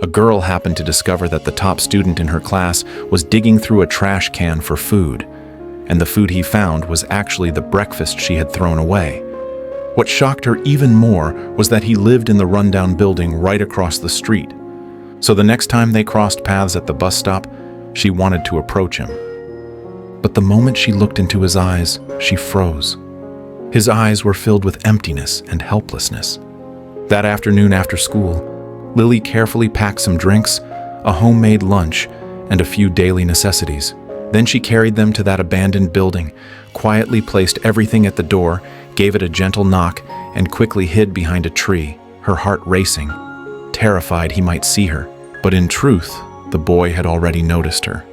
A girl happened to discover that the top student in her class was digging through a trash can for food, and the food he found was actually the breakfast she had thrown away. What shocked her even more was that he lived in the rundown building right across the street. So the next time they crossed paths at the bus stop, she wanted to approach him. But the moment she looked into his eyes, she froze. His eyes were filled with emptiness and helplessness. That afternoon after school, Lily carefully packed some drinks, a homemade lunch, and a few daily necessities. Then she carried them to that abandoned building, quietly placed everything at the door, gave it a gentle knock, and quickly hid behind a tree, her heart racing, terrified he might see her. But in truth, the boy had already noticed her.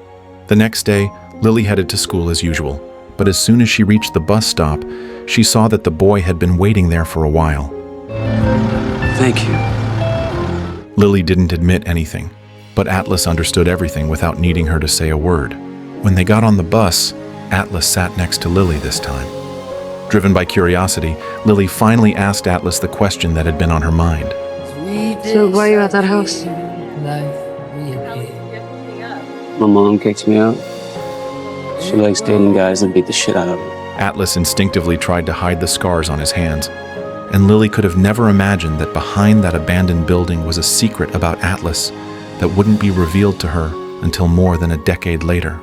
The next day, Lily headed to school as usual, but as soon as she reached the bus stop, she saw that the boy had been waiting there for a while. Thank you. Lily didn't admit anything, but Atlas understood everything without needing her to say a word. When they got on the bus, Atlas sat next to Lily this time. Driven by curiosity, Lily finally asked Atlas the question that had been on her mind. So why are you at that house? My mom kicked me out. She likes dating guys that beat the shit out of her. Atlas instinctively tried to hide the scars on his hands, and Lily could have never imagined that behind that abandoned building was a secret about Atlas that wouldn't be revealed to her until more than a decade later.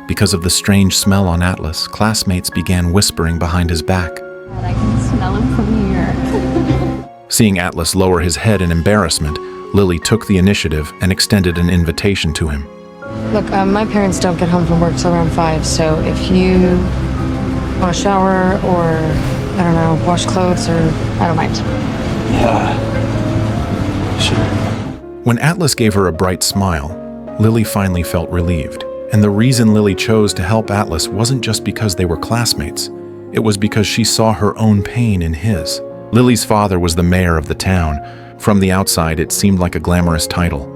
Because of the strange smell on Atlas, classmates began whispering behind his back. I can smell him from here. Seeing Atlas lower his head in embarrassment, Lily took the initiative and extended an invitation to him. Look, my parents don't get home from work till around 5, so if you want to shower or, I don't know, wash clothes, or I don't mind. Yeah, sure. When Atlas gave her a bright smile, Lily finally felt relieved. And the reason Lily chose to help Atlas wasn't just because they were classmates. It was because she saw her own pain in his. Lily's father was the mayor of the town. From the outside, it seemed like a glamorous title.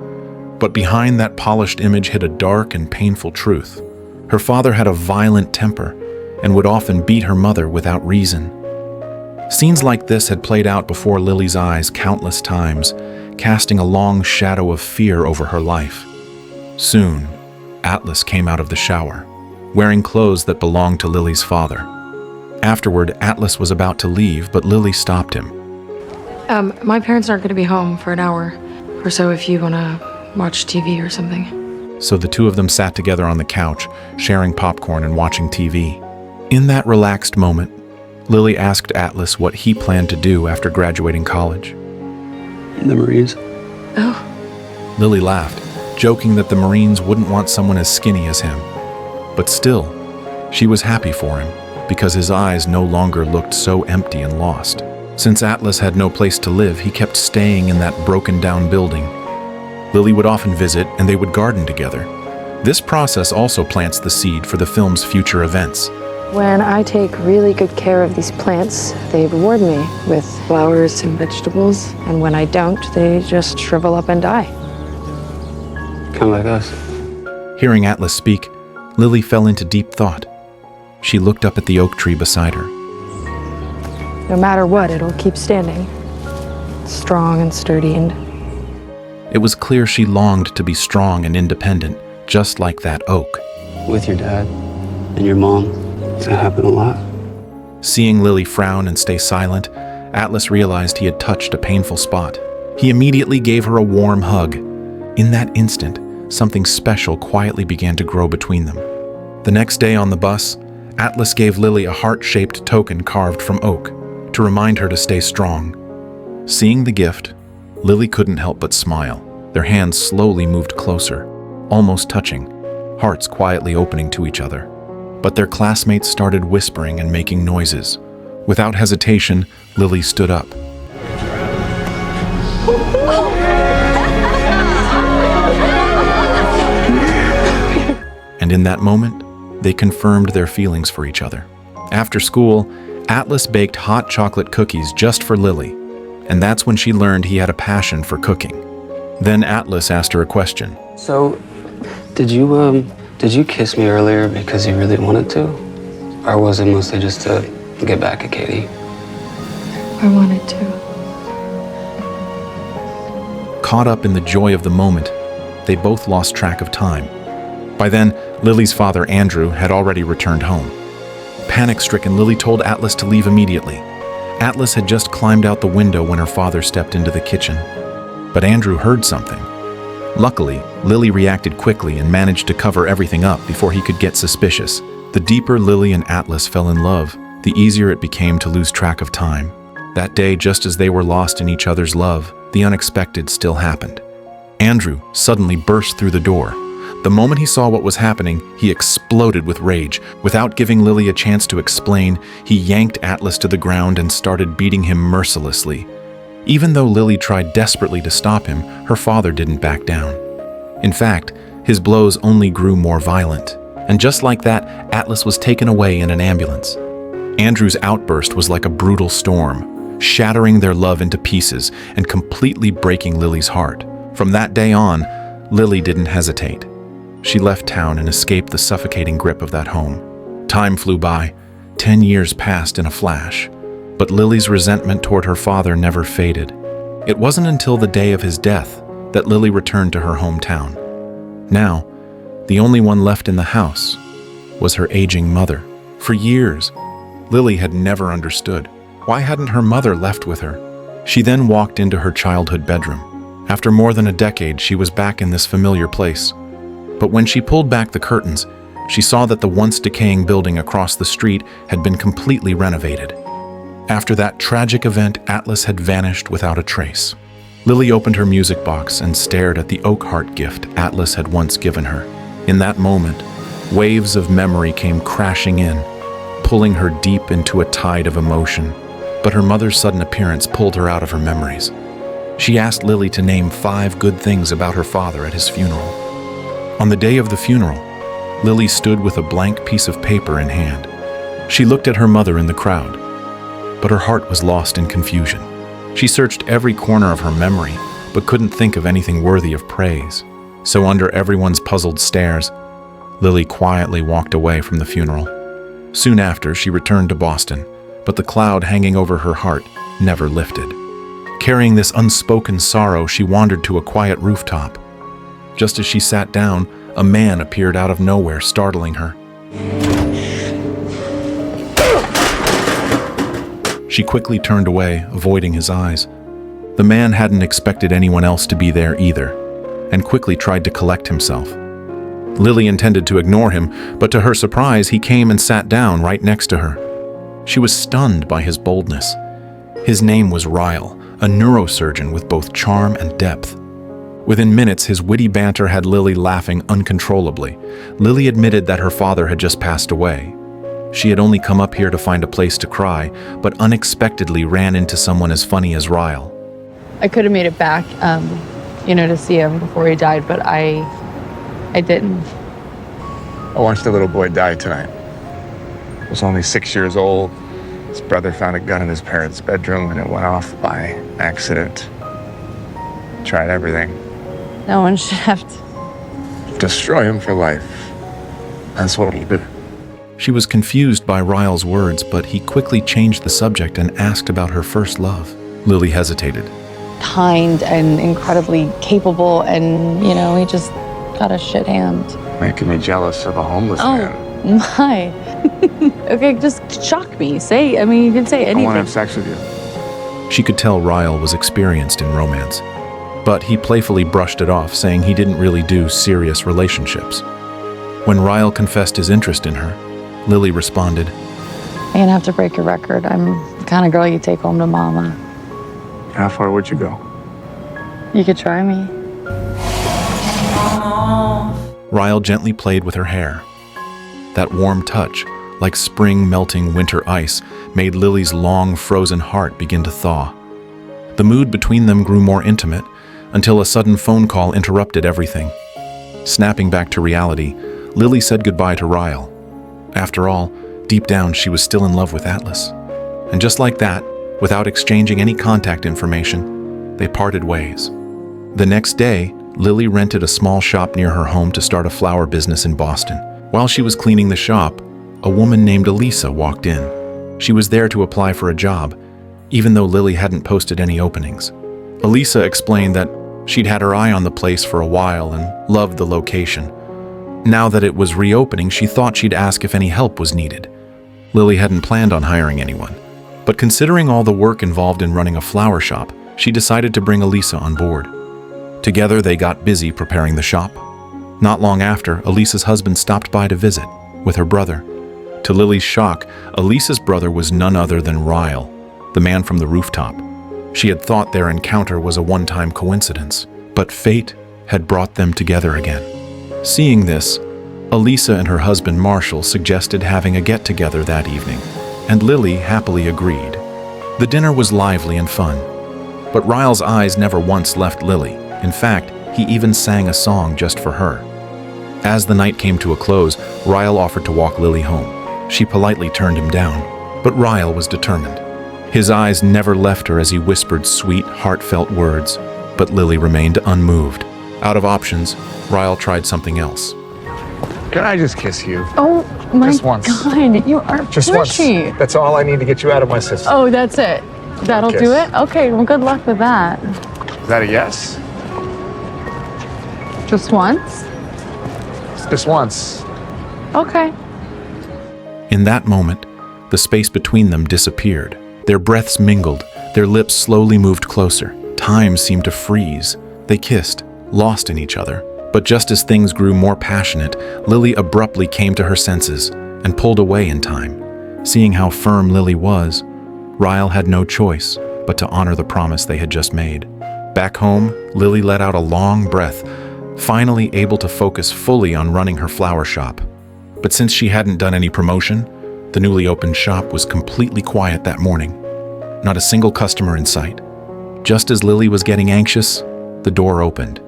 But behind that polished image hid a dark and painful truth. Her father had a violent temper and would often beat her mother without reason. Scenes like this had played out before Lily's eyes countless times, casting a long shadow of fear over her life. Soon, Atlas came out of the shower, wearing clothes that belonged to Lily's father. Afterward, Atlas was about to leave, but Lily stopped him. My parents aren't going to be home for an hour or so if you want to watch TV or something. So the two of them sat together on the couch, sharing popcorn and watching TV. In that relaxed moment, Lily asked Atlas what he planned to do after graduating college. The Marines. Oh. Lily laughed, joking that the Marines wouldn't want someone as skinny as him. But still, she was happy for him, because his eyes no longer looked so empty and lost. Since Atlas had no place to live, he kept staying in that broken-down building. Lily would often visit, and they would garden together. This process also plants the seed for the film's future events. When I take really good care of these plants, they reward me with flowers and vegetables, and when I don't, they just shrivel up and die. Kind of like us. Hearing Atlas speak, Lily fell into deep thought. She looked up at the oak tree beside her. No matter what, it'll keep standing. Strong and sturdy, and It was clear she longed to be strong and independent, just like that oak. With your dad and your mom, that happened a lot. Seeing Lily frown and stay silent, Atlas realized he had touched a painful spot. He immediately gave her a warm hug. In that instant, something special quietly began to grow between them. The next day on the bus, Atlas gave Lily a heart-shaped token carved from oak to remind her to stay strong. Seeing the gift, Lily couldn't help but smile. Their hands slowly moved closer, almost touching, hearts quietly opening to each other. But their classmates started whispering and making noises. Without hesitation, Lily stood up. And in that moment, they confirmed their feelings for each other. After school, Atlas baked hot chocolate cookies just for Lily, and that's when she learned he had a passion for cooking. Then Atlas asked her a question. So, did you kiss me earlier because you really wanted to? Or was it mostly just to get back at Katie? I wanted to. caught up in the joy of the moment, they both lost track of time. By then, Lily's father, Andrew, had already returned home. Panic-stricken, Lily told Atlas to leave immediately. Atlas had just climbed out the window when her father stepped into the kitchen. But Andrew heard something. Luckily, Lily reacted quickly and managed to cover everything up before he could get suspicious. The deeper Lily and Atlas fell in love, the easier it became to lose track of time. That day, just as they were lost in each other's love, the unexpected still happened. Andrew suddenly burst through the door. The moment he saw what was happening, he exploded with rage. Without giving Lily a chance to explain, he yanked Atlas to the ground and started beating him mercilessly. Even though Lily tried desperately to stop him, her father didn't back down. In fact, his blows only grew more violent. And just like that, Atlas was taken away in an ambulance. Andrew's outburst was like a brutal storm, shattering their love into pieces and completely breaking Lily's heart. From that day on, Lily didn't hesitate. She left town and escaped the suffocating grip of that home. Time flew by. 10 years passed in a flash. But Lily's resentment toward her father never faded. It wasn't until the day of his death that Lily returned to her hometown. Now, the only one left in the house was her aging mother. For years, Lily had never understood. Why hadn't her mother left with her? She then walked into her childhood bedroom. After more than a decade, she was back in this familiar place. But when she pulled back the curtains, she saw that the once decaying building across the street had been completely renovated. After that tragic event, Atlas had vanished without a trace. Lily opened her music box and stared at the oak heart gift Atlas had once given her. In that moment, waves of memory came crashing in, pulling her deep into a tide of emotion. But her mother's sudden appearance pulled her out of her memories. She asked Lily to name 5 good things about her father at his funeral. On the day of the funeral, Lily stood with a blank piece of paper in hand. She looked at her mother in the crowd, but her heart was lost in confusion. She searched every corner of her memory, but couldn't think of anything worthy of praise. So under everyone's puzzled stares, Lily quietly walked away from the funeral. Soon after, she returned to Boston, but the cloud hanging over her heart never lifted. Carrying this unspoken sorrow, she wandered to a quiet rooftop. Just as she sat down, a man appeared out of nowhere, startling her. She quickly turned away, avoiding his eyes. The man hadn't expected anyone else to be there either, and quickly tried to collect himself. Lily intended to ignore him, but to her surprise, he came and sat down right next to her. She was stunned by his boldness. His name was Ryle, a neurosurgeon with both charm and depth. Within minutes, his witty banter had Lily laughing uncontrollably. Lily admitted that her father had just passed away. She had only come up here to find a place to cry, but unexpectedly ran into someone as funny as Ryle. I could have made it back, to see him before he died, but I didn't. I watched a little boy die tonight. He was only 6 years old. His brother found a gun in his parents' bedroom and it went off by accident. Tried everything. No one should have to. Destroy him for life. That's what he did. She was confused by Ryle's words, but he quickly changed the subject and asked about her first love. Lily hesitated. Kind and incredibly capable, and, he just got a shit hand. Making me jealous of a homeless man. Oh, my. Okay, just shock me. You can say anything. I want to have sex with you. She could tell Ryle was experienced in romance, but he playfully brushed it off, saying he didn't really do serious relationships. When Ryle confessed his interest in her, Lily responded, I'm gonna have to break your record. I'm the kind of girl you take home to mama. How far would you go? You could try me. Ryle gently played with her hair. That warm touch, like spring melting winter ice, made Lily's long frozen heart begin to thaw. The mood between them grew more intimate until a sudden phone call interrupted everything. Snapping back to reality, Lily said goodbye to Ryle. After all, deep down she was still in love with Atlas. And just like that, without exchanging any contact information, they parted ways. The next day, Lily rented a small shop near her home to start a flower business in Boston. While she was cleaning the shop, a woman named Elisa walked in. She was there to apply for a job, even though Lily hadn't posted any openings. Elisa explained that She'd had her eye on the place for a while and loved the location. Now that it was reopening, she thought she'd ask if any help was needed. Lily hadn't planned on hiring anyone, but considering all the work involved in running a flower shop, she decided to bring Elisa on board. Together, they got busy preparing the shop. Not long after, Elisa's husband stopped by to visit with her brother. To Lily's shock, Elisa's brother was none other than Ryle, the man from the rooftop. She had thought their encounter was a one-time coincidence, but fate had brought them together again. Seeing this, Elisa and her husband Marshall suggested having a get-together that evening, and Lily happily agreed. The dinner was lively and fun, but Ryle's eyes never once left Lily. In fact, he even sang a song just for her. As the night came to a close, Ryle offered to walk Lily home. She politely turned him down, but Ryle was determined. His eyes never left her as he whispered sweet, heartfelt words, but Lily remained unmoved. Out of options, Ryle tried something else. Can I just kiss you? Oh my Just once. God, you are Just pushy. once. That's all I need to get you out of my system. Oh, that's it. That'll Kiss. do it? Okay, well, good luck with that. Is that a yes? Just once? Just once. Okay. In that moment, the space between them disappeared. Their breaths mingled, their lips slowly moved closer. Time seemed to freeze. They kissed, lost in each other. But just as things grew more passionate, Lily abruptly came to her senses and pulled away in time. Seeing how firm Lily was, Ryle had no choice but to honor the promise they had just made. Back home, Lily let out a long breath, finally able to focus fully on running her flower shop. But since she hadn't done any promotion, the newly opened shop was completely quiet that morning. Not a single customer in sight. Just as Lily was getting anxious, the door opened,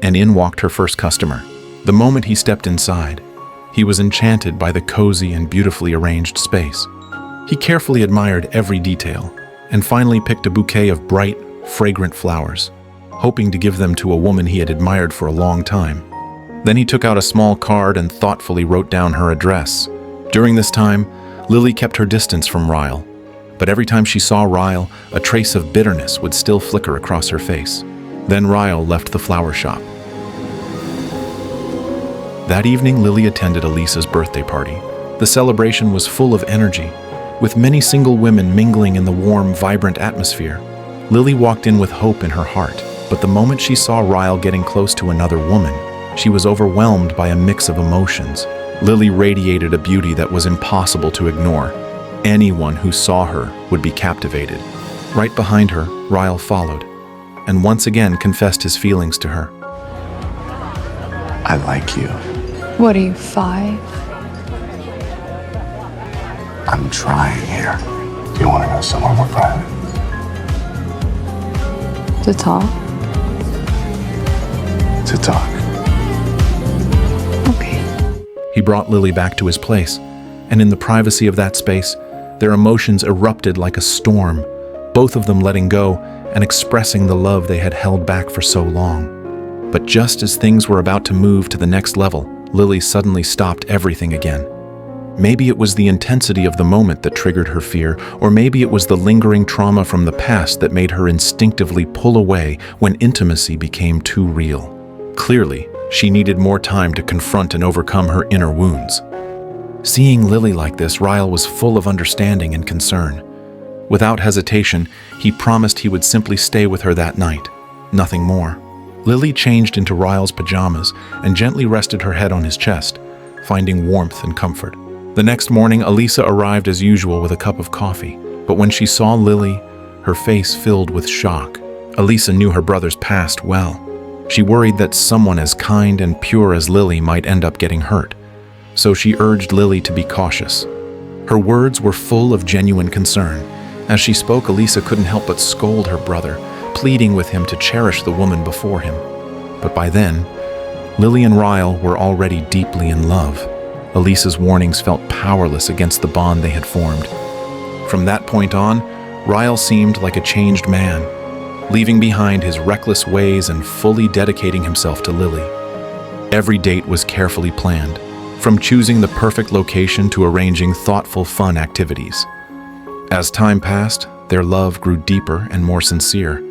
and in walked her first customer. The moment he stepped inside, he was enchanted by the cozy and beautifully arranged space. He carefully admired every detail, and finally picked a bouquet of bright, fragrant flowers, hoping to give them to a woman he had admired for a long time. Then he took out a small card and thoughtfully wrote down her address. During this time, Lily kept her distance from Ryle, but every time she saw Ryle, a trace of bitterness would still flicker across her face. Then Ryle left the flower shop. That evening, Lily attended Elisa's birthday party. The celebration was full of energy, with many single women mingling in the warm, vibrant atmosphere. Lily walked in with hope in her heart, but the moment she saw Ryle getting close to another woman, she was overwhelmed by a mix of emotions. Lily radiated a beauty that was impossible to ignore. Anyone who saw her would be captivated. Right behind her, Ryle followed, and once again confessed his feelings to her. I like you. What are you, 5? I'm trying here. Do you want to go somewhere more private? To talk? To talk. Okay. He brought Lily back to his place, and in the privacy of that space, their emotions erupted like a storm, both of them letting go and expressing the love they had held back for so long. But just as things were about to move to the next level, Lily suddenly stopped everything again. Maybe it was the intensity of the moment that triggered her fear, or maybe it was the lingering trauma from the past that made her instinctively pull away when intimacy became too real. Clearly, she needed more time to confront and overcome her inner wounds. Seeing Lily like this, Ryle was full of understanding and concern. Without hesitation, he promised he would simply stay with her that night, nothing more. Lily changed into Ryle's pajamas and gently rested her head on his chest, finding warmth and comfort. The next morning, Elisa arrived as usual with a cup of coffee, but when she saw Lily, her face filled with shock. Elisa knew her brother's past well. She worried that someone as kind and pure as Lily might end up getting hurt, so she urged Lily to be cautious. Her words were full of genuine concern. As she spoke, Elisa couldn't help but scold her brother, pleading with him to cherish the woman before him. But by then, Lily and Ryle were already deeply in love. Elisa's warnings felt powerless against the bond they had formed. From that point on, Ryle seemed like a changed man, leaving behind his reckless ways and fully dedicating himself to Lily. Every date was carefully planned, from choosing the perfect location to arranging thoughtful, fun activities. As time passed, their love grew deeper and more sincere.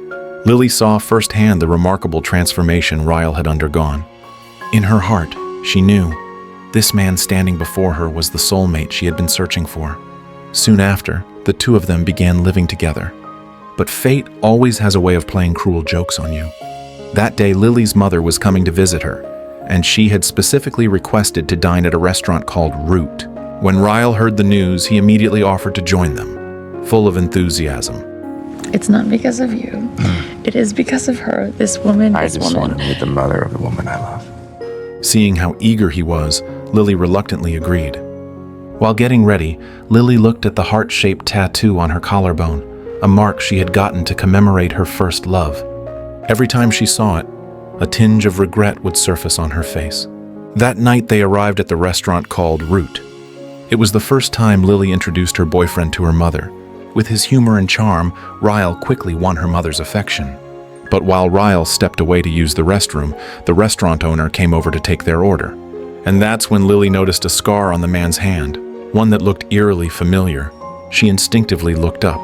Lily saw firsthand the remarkable transformation Ryle had undergone. In her heart, she knew this man standing before her was the soulmate she had been searching for. Soon after, the two of them began living together. But fate always has a way of playing cruel jokes on you. That day, Lily's mother was coming to visit her, and she had specifically requested to dine at a restaurant called Root. When Ryle heard the news, he immediately offered to join them, full of enthusiasm. It's not because of you. It is because of her. This woman, I this just woman. want to meet the mother of the woman I love. Seeing how eager he was, Lily reluctantly agreed. While getting ready, Lily looked at the heart-shaped tattoo on her collarbone, a mark she had gotten to commemorate her first love. Every time she saw it, a tinge of regret would surface on her face. That night they arrived at the restaurant called Root. It was the first time Lily introduced her boyfriend to her mother. With his humor and charm, Ryle quickly won her mother's affection. But while Ryle stepped away to use the restroom, the restaurant owner came over to take their order. And that's when Lily noticed a scar on the man's hand, one that looked eerily familiar. She instinctively looked up.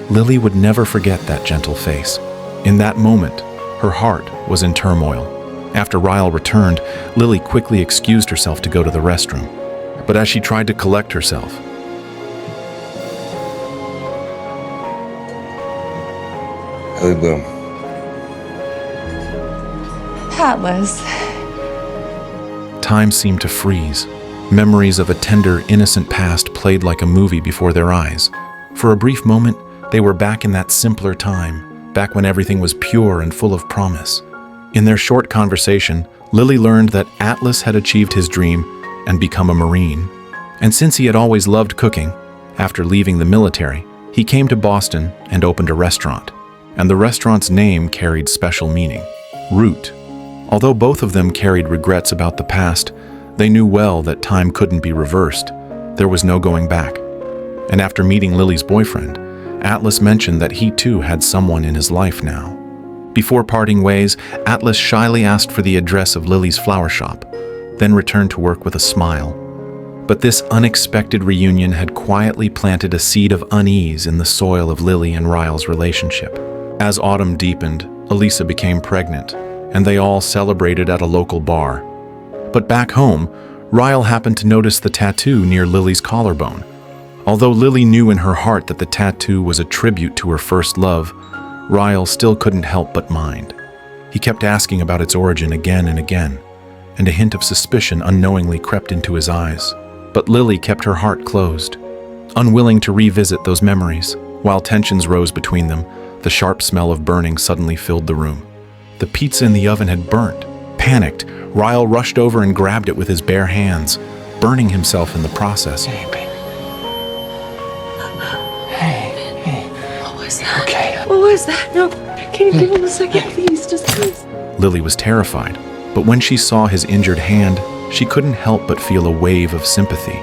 Lily would never forget that gentle face. In that moment, her heart was in turmoil. After Ryle returned, Lily quickly excused herself to go to the restroom. But as she tried to collect herself, Lily Bloom. Atlas. time seemed to freeze. Memories of a tender, innocent past played like a movie before their eyes. For a brief moment, they were back in that simpler time, back when everything was pure and full of promise. In their short conversation, Lily learned that Atlas had achieved his dream and become a Marine. And since he had always loved cooking, after leaving the military, he came to Boston and opened a restaurant. And the restaurant's name carried special meaning, Root. Although both of them carried regrets about the past, they knew well that time couldn't be reversed. There was no going back. And after meeting Lily's boyfriend, Atlas mentioned that he too had someone in his life now. Before parting ways, Atlas shyly asked for the address of Lily's flower shop, then returned to work with a smile. But this unexpected reunion had quietly planted a seed of unease in the soil of Lily and Ryle's relationship. As autumn deepened, Elisa became pregnant, and they all celebrated at a local bar. But back home, Ryle happened to notice the tattoo near Lily's collarbone. Although Lily knew in her heart that the tattoo was a tribute to her first love, Ryle still couldn't help but mind. He kept asking about its origin again and again, and a hint of suspicion unknowingly crept into his eyes. But Lily kept her heart closed, unwilling to revisit those memories. While tensions rose between them, the sharp smell of burning suddenly filled the room. The pizza in the oven had burnt. Panicked, Ryle rushed over and grabbed it with his bare hands, burning himself in the process. Hey, baby. Hey. What was that? Okay. What was that? No, can you give him a second, please? Just please. Lily was terrified, but when she saw his injured hand, she couldn't help but feel a wave of sympathy.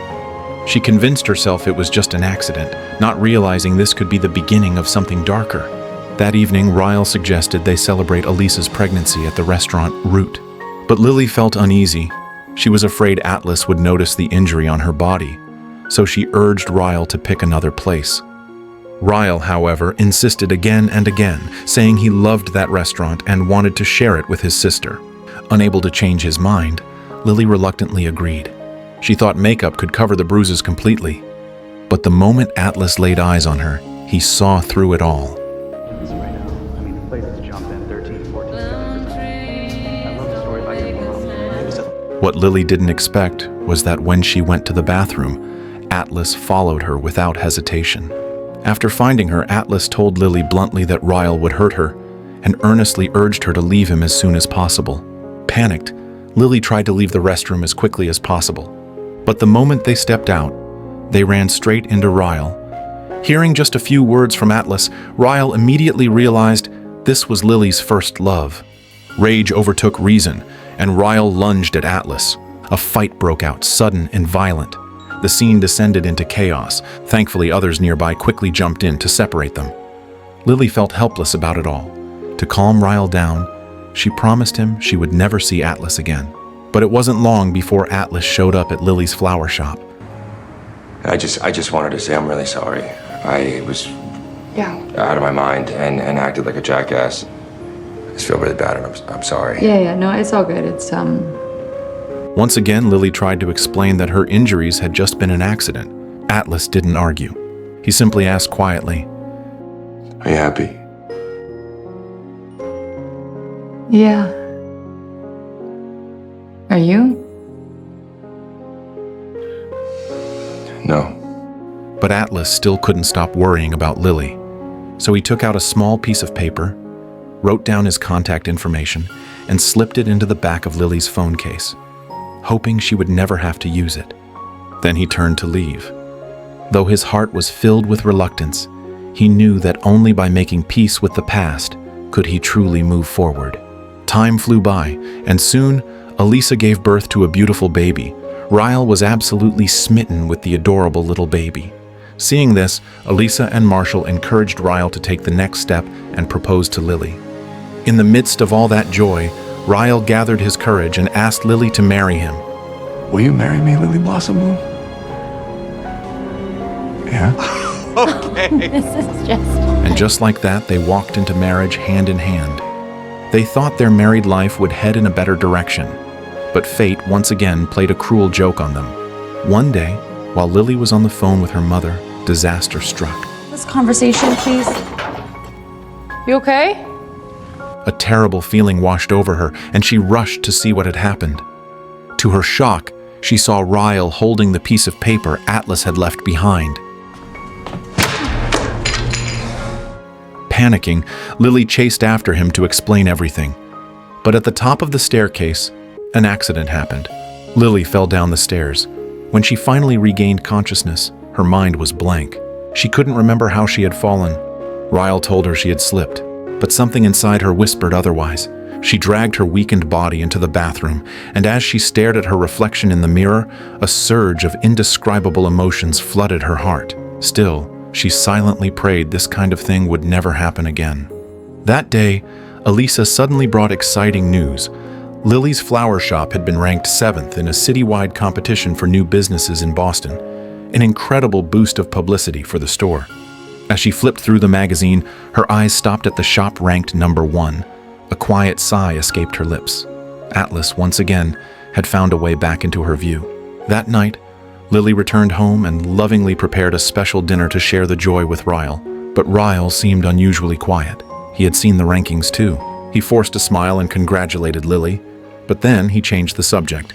She convinced herself it was just an accident, not realizing this could be the beginning of something darker. That evening, Ryle suggested they celebrate Elisa's pregnancy at the restaurant Root. But Lily felt uneasy. She was afraid Atlas would notice the injury on her body, so she urged Ryle to pick another place. Ryle, however, insisted again and again, saying he loved that restaurant and wanted to share it with his sister. Unable to change his mind, Lily reluctantly agreed. She thought makeup could cover the bruises completely. But the moment Atlas laid eyes on her, he saw through it all. What Lily didn't expect was that when she went to the bathroom, Atlas followed her without hesitation. After finding her, Atlas told Lily bluntly that Ryle would hurt her and earnestly urged her to leave him as soon as possible. Panicked, Lily tried to leave the restroom as quickly as possible. But the moment they stepped out, they ran straight into Ryle. Hearing just a few words from Atlas, Ryle immediately realized this was Lily's first love. Rage overtook reason, and Ryle lunged at Atlas. A fight broke out, sudden and violent. The scene descended into chaos. Thankfully, others nearby quickly jumped in to separate them. Lily felt helpless about it all. To calm Ryle down, she promised him she would never see Atlas again. But it wasn't long before Atlas showed up at Lily's flower shop. I just wanted to say I'm really sorry. I was out of my mind and acted like a jackass. I just feel really bad, and I'm sorry. Yeah, no, it's all good. It's, Once again, Lily tried to explain that her injuries had just been an accident. Atlas didn't argue. He simply asked quietly, Are you happy? yeah. Are you? No. But Atlas still couldn't stop worrying about Lily. So he took out a small piece of paper, wrote down his contact information, and slipped it into the back of Lily's phone case, hoping she would never have to use it. Then he turned to leave. Though his heart was filled with reluctance, he knew that only by making peace with the past could he truly move forward. Time flew by, and soon, Elisa gave birth to a beautiful baby. Ryle was absolutely smitten with the adorable little baby. Seeing this, Elisa and Marshall encouraged Ryle to take the next step and propose to Lily. In the midst of all that joy, Ryle gathered his courage and asked Lily to marry him. Will you marry me, Lily Blossom Bloom? Yeah? This is just... And just like that, they walked into marriage hand in hand. They thought their married life would head in a better direction, but fate once again played a cruel joke on them. One day, while Lily was on the phone with her mother, disaster struck. This conversation, please. You okay? A terrible feeling washed over her, and she rushed to see what had happened. To her shock, she saw Ryle holding the piece of paper Atlas had left behind. Panicking, Lily chased after him to explain everything. But at the top of the staircase, an accident happened. Lily fell down the stairs. When she finally regained consciousness, her mind was blank. She couldn't remember how she had fallen. Ryle told her she had slipped, but something inside her whispered otherwise. She dragged her weakened body into the bathroom, and as she stared at her reflection in the mirror, a surge of indescribable emotions flooded her heart. Still, she silently prayed this kind of thing would never happen again. That day, Elisa suddenly brought exciting news. Lily's flower shop had been ranked 7th in a citywide competition for new businesses in Boston, an incredible boost of publicity for the store. As she flipped through the magazine, her eyes stopped at the shop ranked number 1. A quiet sigh escaped her lips. Atlas, once again, had found a way back into her view. That night, Lily returned home and lovingly prepared a special dinner to share the joy with Ryle. But Ryle seemed unusually quiet. He had seen the rankings too. He forced a smile and congratulated Lily, but then he changed the subject.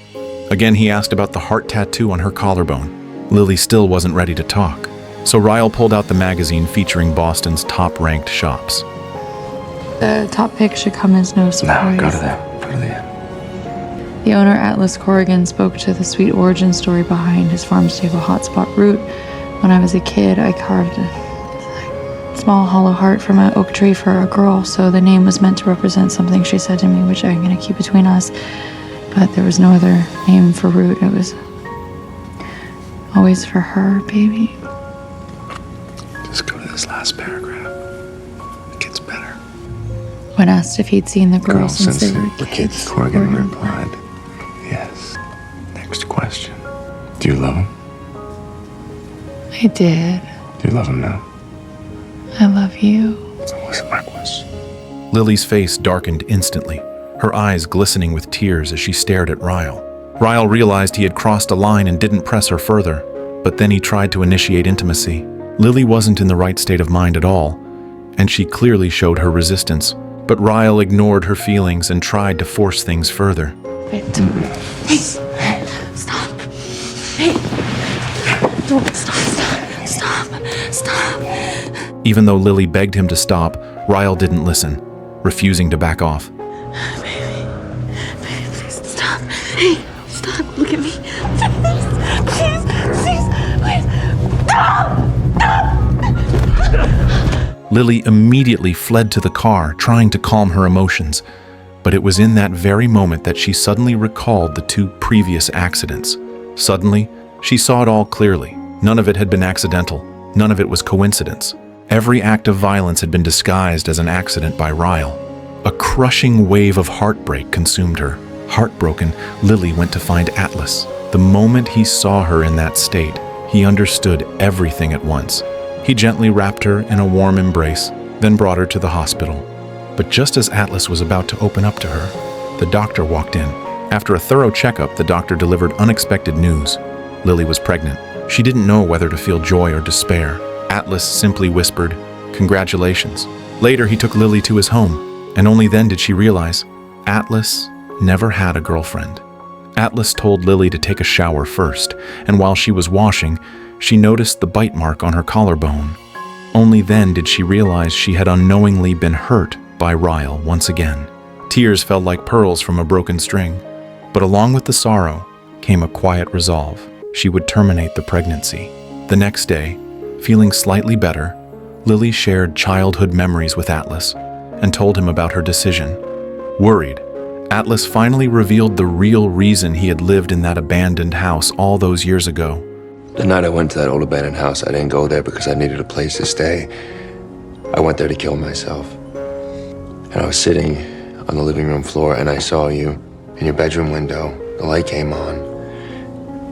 Again, he asked about the heart tattoo on her collarbone. Lily still wasn't ready to talk, so Ryle pulled out the magazine featuring Boston's top-ranked shops. The top pick should come as no surprise. No, go to the end. The owner, Atlas Corrigan, spoke to the sweet origin story behind his farm-stable hotspot route. When I was a kid, I carved a small hollow heart from an oak tree for a girl, so the name was meant to represent something she said to me, which I'm going to keep between us. But there was no other name for root. It was always for her, baby. Just go to this last paragraph. It gets better. When asked if he'd seen the girl since they were kids, Corrigan replied, yes. Next question. Do you love him? I did. Do you love him now? I love you. That wasn't my question. Lily's face darkened instantly, her eyes glistening with tears as she stared at Ryle. Ryle realized he had crossed a line and didn't press her further, but then he tried to initiate intimacy. Lily wasn't in the right state of mind at all, and she clearly showed her resistance. But Ryle ignored her feelings and tried to force things further. Hey, stop. Hey, don't stop. Even though Lily begged him to stop, Ryle didn't listen, refusing to back off. Baby, please stop. Hey, stop. Look at me. Please. Lily immediately fled to the car, trying to calm her emotions. But it was in that very moment that she suddenly recalled the 2 previous accidents. Suddenly, she saw it all clearly. None of it had been accidental. None of it was coincidence. Every act of violence had been disguised as an accident by Ryle. A crushing wave of heartbreak consumed her. Heartbroken, Lily went to find Atlas. The moment he saw her in that state, he understood everything at once. He gently wrapped her in a warm embrace, then brought her to the hospital. But just as Atlas was about to open up to her, the doctor walked in. After a thorough checkup, the doctor delivered unexpected news. Lily was pregnant. She didn't know whether to feel joy or despair. Atlas simply whispered, "Congratulations." Later, he took Lily to his home, and only then did she realize Atlas never had a girlfriend. Atlas told Lily to take a shower first, and while she was washing, she noticed the bite mark on her collarbone. Only then did she realize she had unknowingly been hurt by Ryle once again. Tears fell like pearls from a broken string, but along with the sorrow came a quiet resolve. She would terminate the pregnancy. The next day, feeling slightly better, Lily shared childhood memories with Atlas and told him about her decision. Worried, Atlas finally revealed the real reason he had lived in that abandoned house all those years ago. The night I went to that old abandoned house, I didn't go there because I needed a place to stay. I went there to kill myself. And I was sitting on the living room floor and I saw you in your bedroom window. The light came on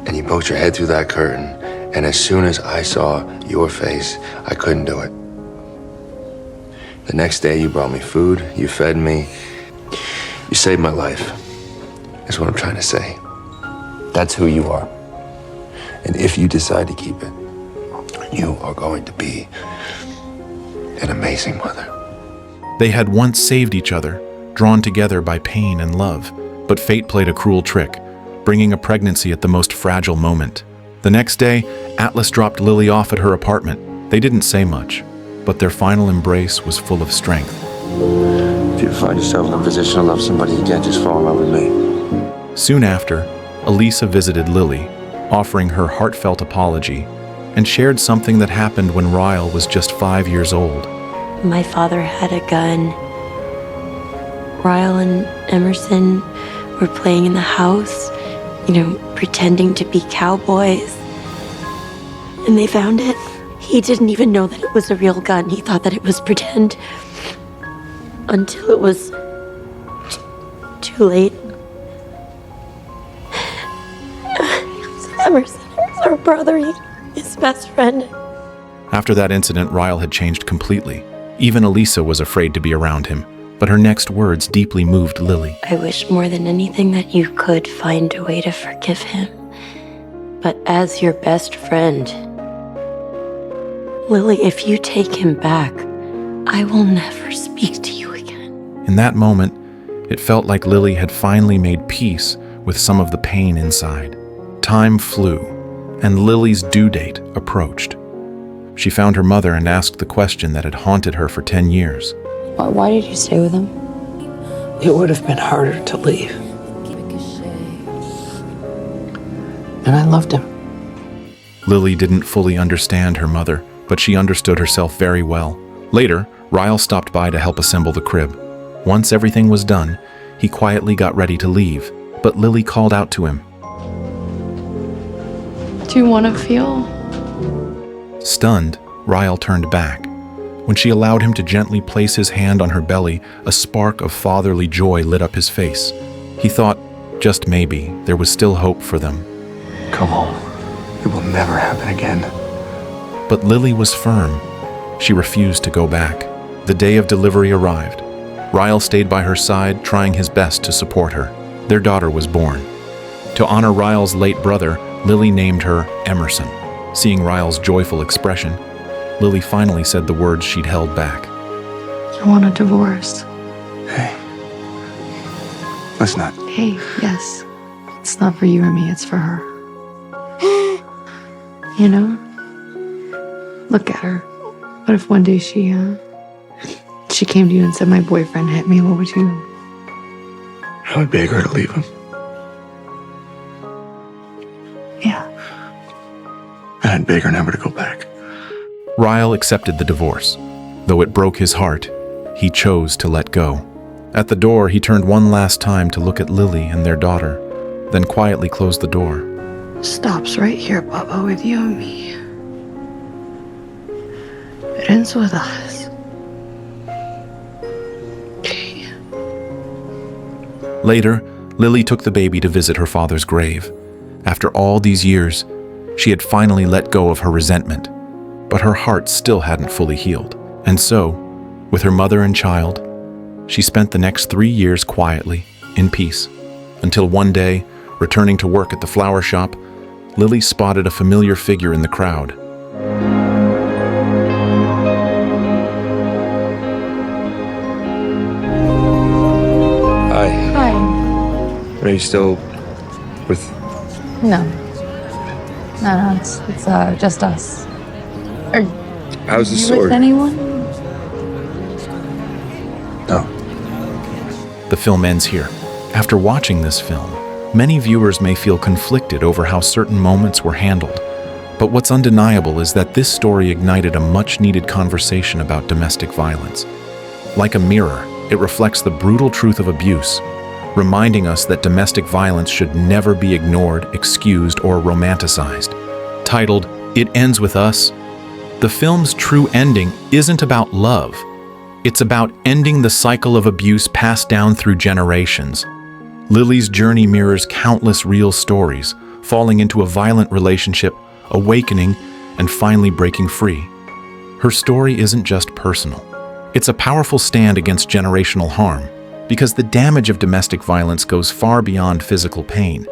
and you poked your head through that curtain. And as soon as I saw your face, I couldn't do it. The next day you brought me food, you fed me, you saved my life, is what I'm trying to say. That's who you are. And if you decide to keep it, you are going to be an amazing mother. They had once saved each other, drawn together by pain and love, but fate played a cruel trick, bringing a pregnancy at the most fragile moment. The next day, Atlas dropped Lily off at her apartment. They didn't say much, but their final embrace was full of strength. If you find yourself in a position to love somebody again, just fall in love with me. Soon after, Elisa visited Lily, offering her heartfelt apology, and shared something that happened when Ryle was just 5 years old. My father had a gun. Ryle and Emerson were playing in the house, pretending to be cowboys. And they found it. He didn't even know that it was a real gun. He thought that it was pretend. Until it was too late. Emerson was our brother, his best friend. After that incident, Ryle had changed completely. Even Elisa was afraid to be around him, but her next words deeply moved Lily. I wish more than anything that you could find a way to forgive him. But as your best friend, Lily, if you take him back, I will never speak to you again. In that moment, it felt like Lily had finally made peace with some of the pain inside. Time flew, and Lily's due date approached. She found her mother and asked the question that had haunted her for 10 years. Why did you stay with him? It would have been harder to leave. And I loved him. Lily didn't fully understand her mother, but she understood herself very well. Later, Ryle stopped by to help assemble the crib. Once everything was done, he quietly got ready to leave, but Lily called out to him. Do you want to feel? Stunned, Ryle turned back. When she allowed him to gently place his hand on her belly, a spark of fatherly joy lit up his face. He thought, just maybe, there was still hope for them. Come home. It will never happen again. But Lily was firm. She refused to go back. The day of delivery arrived. Ryle stayed by her side, trying his best to support her. Their daughter was born. To honor Ryle's late brother, Lily named her Emerson. Seeing Ryle's joyful expression, Lily finally said the words she'd held back. I want a divorce. Hey. Let's not. Hey, yes. It's not for you or me, it's for her. Look at her. What if one day she came to you and said, my boyfriend hit me, what would you? I would beg her to leave him. Yeah. And I'd beg her never to go back. Ryle accepted the divorce. Though it broke his heart, he chose to let go. At the door, he turned one last time to look at Lily and their daughter, then quietly closed the door. Stops right here, Bubba, with you and me. It ends with us. Okay. Later, Lily took the baby to visit her father's grave. After all these years, she had finally let go of her resentment, but her heart still hadn't fully healed. And so, with her mother and child, she spent the next 3 years quietly, in peace, until one day, returning to work at the flower shop, Lily spotted a familiar figure in the crowd. Hi. Hi. Are you still with... No. No, it's just us. Are How's the you sword? with anyone? No. The film ends here. After watching this film, many viewers may feel conflicted over how certain moments were handled. But what's undeniable is that this story ignited a much-needed conversation about domestic violence. Like a mirror, it reflects the brutal truth of abuse, reminding us that domestic violence should never be ignored, excused, or romanticized. Titled, "It Ends With Us," the film's true ending isn't about love. It's about ending the cycle of abuse passed down through generations. Lily's journey mirrors countless real stories, falling into a violent relationship, awakening, and finally breaking free. Her story isn't just personal. It's a powerful stand against generational harm, because the damage of domestic violence goes far beyond physical pain.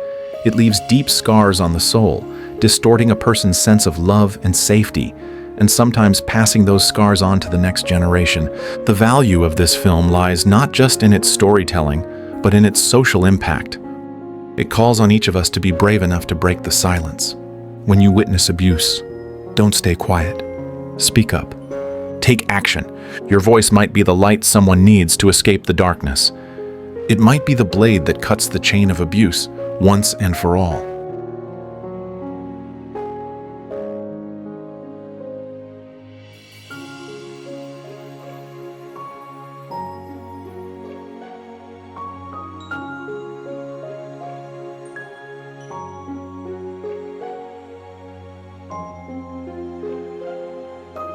It leaves deep scars on the soul, distorting a person's sense of love and safety, and sometimes passing those scars on to the next generation. The value of this film lies not just in its storytelling, but in its social impact. It calls on each of us to be brave enough to break the silence. When you witness abuse, don't stay quiet. Speak up. Take action. Your voice might be the light someone needs to escape the darkness. It might be the blade that cuts the chain of abuse once and for all.